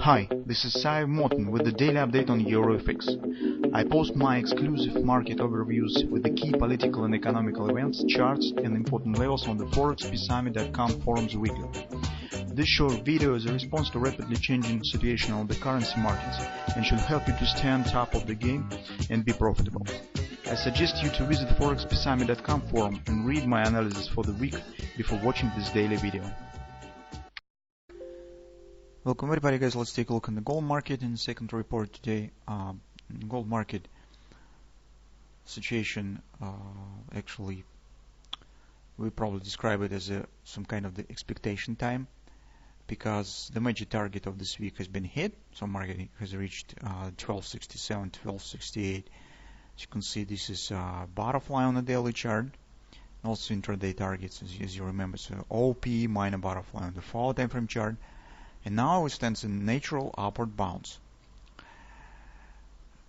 Hi, this is Sive Morten with the daily update on EuroFX. I post my exclusive market overviews with the key political and economical events, charts and important levels on the ForexPeaceArmy.com forums weekly. This short video is a response to rapidly changing situation on the currency markets and should help you to stay on top of the game and be profitable. I suggest you to visit the ForexPeaceArmy.com forum and read my analysis for the week before watching this daily video. Welcome everybody, guys. Let's take a look at the gold market in the second report today. Gold market situation, actually we probably describe it as some kind of the expectation time, because the major target of this week has been hit. So market has reached 1267, 1268. As you can see, this is butterfly on the daily chart. Also intraday targets, as you remember, so OP, minor butterfly on the 4 time frame chart. And now it stands in natural upward bounce.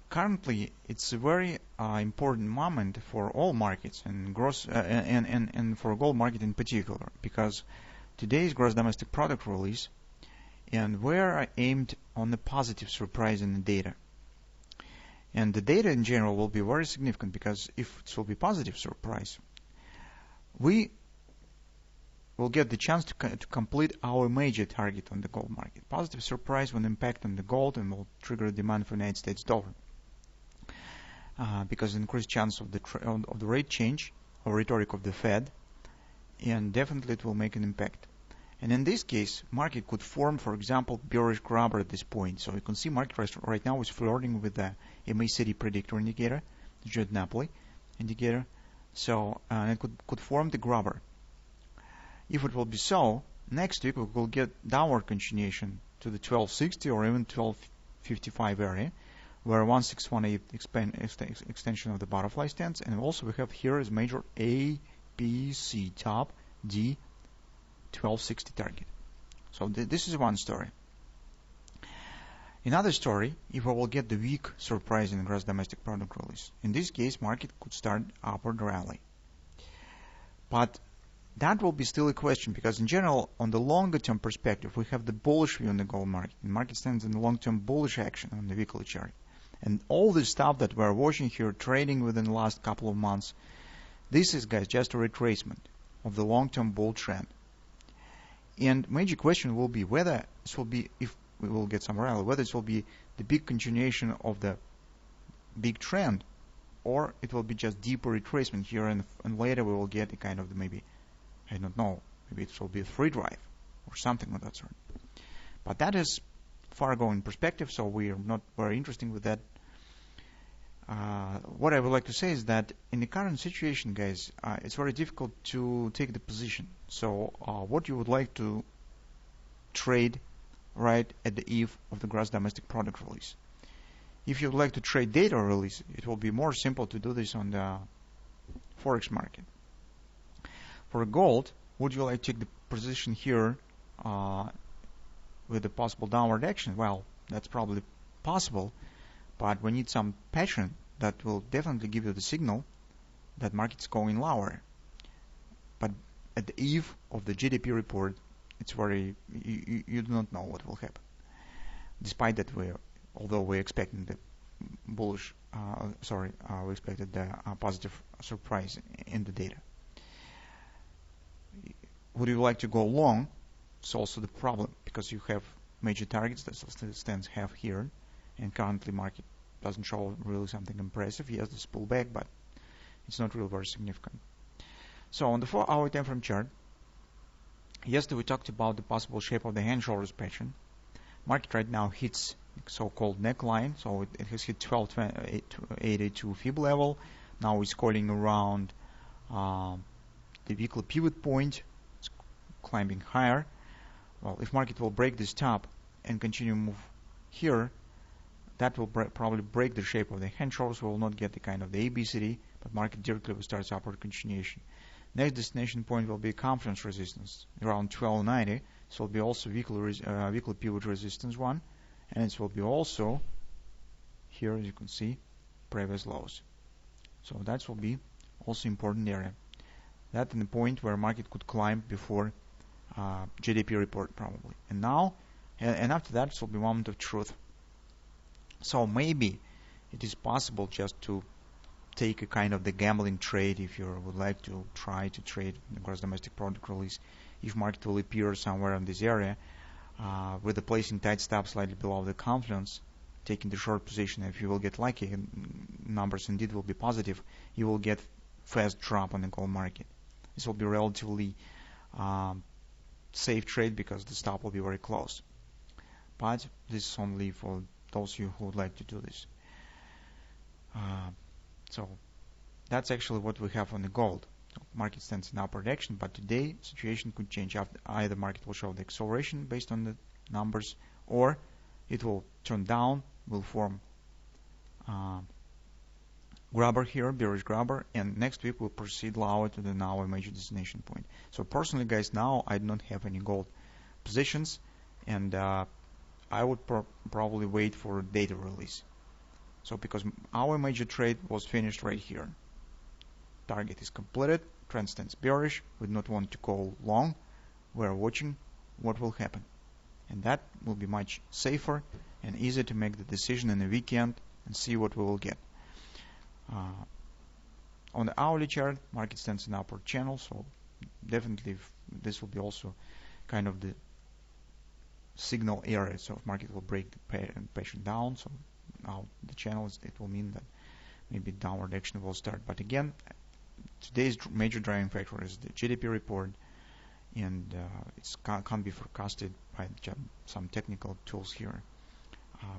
Currently, it's a very important moment for all markets and for gold market in particular, because today's gross domestic product release, and we're aimed on the positive surprise in the data. And the data in general will be very significant, because if it will be positive surprise, we will get the chance to complete our major target on the gold market. Positive surprise will impact on the gold and will trigger demand for United States dollar, because increased chance of the rate change or rhetoric of the Fed, and definitely it will make an impact. And in this case, market could form, for example, bearish grabber at this point. So you can see market right now is flirting with the MACD predictor indicator, the Jet Napoli indicator. So it could form the grabber. If it will be so, next week we will get downward continuation to the 1260 or even 1255 area, where 1618 extension of the butterfly stands, and also we have here as major A, B, C top, D 1260 target. So this is one story. Another story, if we will get the weak surprise in gross domestic product release. In this case, market could start upward rally. But that will be still a question, because in general, on the longer term perspective, we have the bullish view on the gold market. The market stands in the long term bullish action on the weekly chart. And all this stuff that we're watching here, trading within the last couple of months, this is, guys, just a retracement of the long term bull trend. And major question will be whether this will be, if we will get some rally, whether this will be the big continuation of the big trend, or it will be just deeper retracement here, and later we will get a kind of the, maybe, I don't know, maybe it will be a free drive or something of that sort. But that is far-going perspective, so we are not very interested with that. What I would like to say is that in the current situation, guys, it's very difficult to take the position. So what you would like to trade right at the eve of the gross domestic product release. If you would like to trade data release, it will be more simple to do this on the Forex market. For gold, would you like to take the position here with a possible downward action? Well, that's probably possible, but we need some pattern that will definitely give you the signal that market's going lower. But at the eve of the GDP report, it's very, you do not know what will happen. Despite that, although we're expecting the bullish, we expected the positive surprise in the data. Would you like to go long? It's also the problem, because you have major targets that stands have here, and currently market doesn't show really something impressive. Yes, this pullback, but it's not really very significant. So on the 4-hour time frame chart, yesterday we talked about the possible shape of the hand shoulders pattern. Market right now hits so-called neckline, so it has hit 1282 fib level. Now it's calling around the weekly pivot point, climbing higher. Well, if market will break this top and continue move here, that will probably break the shape of the hand shoulders. We will not get the kind of the ABCD, but market directly will start upward continuation. Next destination point will be confidence resistance around 1290. This will be also weekly pivot resistance one, and it will be also here, as you can see, previous lows. So that will be also important area. That in the point where market could climb before GDP report probably. And now and after that it will be moment of truth. So maybe it is possible just to take a kind of the gambling trade if you would like to try to trade the gross domestic product release if market will appear somewhere in this area, with the placing tight stop slightly below the confluence, taking the short position. If you will get lucky and numbers indeed will be positive, you will get fast drop on the gold market. This will be relatively safe trade because the stop will be very close. But this is only for those of you who would like to do this. So that's actually what we have on the gold. So market stands in upward direction, but today situation could change. Either market will show the acceleration based on the numbers, or it will turn down, will form grabber here, bearish grabber, and next week we'll proceed lower to the now a major destination point. So personally, guys, now I do not have any gold positions, and I would probably wait for data release. So because our major trade was finished right here, target is completed, trend stands bearish, we do not want to go long, we are watching what will happen, and that will be much safer and easier to make the decision in the weekend and see what we will get. On the hourly chart, market stands in upward channel, so definitely this will be also kind of the signal area. So if market will break the patient down, so now the channels, it will mean that maybe downward action will start. But again, today's major driving factor is the GDP report, and it can't be forecasted by some technical tools here.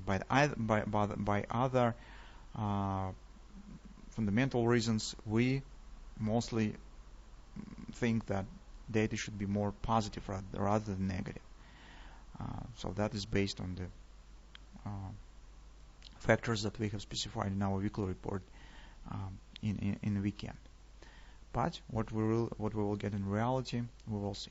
By other fundamental reasons, we mostly think that data should be more positive rather than negative. So that is based on the factors that we have specified in our weekly report in the weekend. But what we will get in reality, we will see.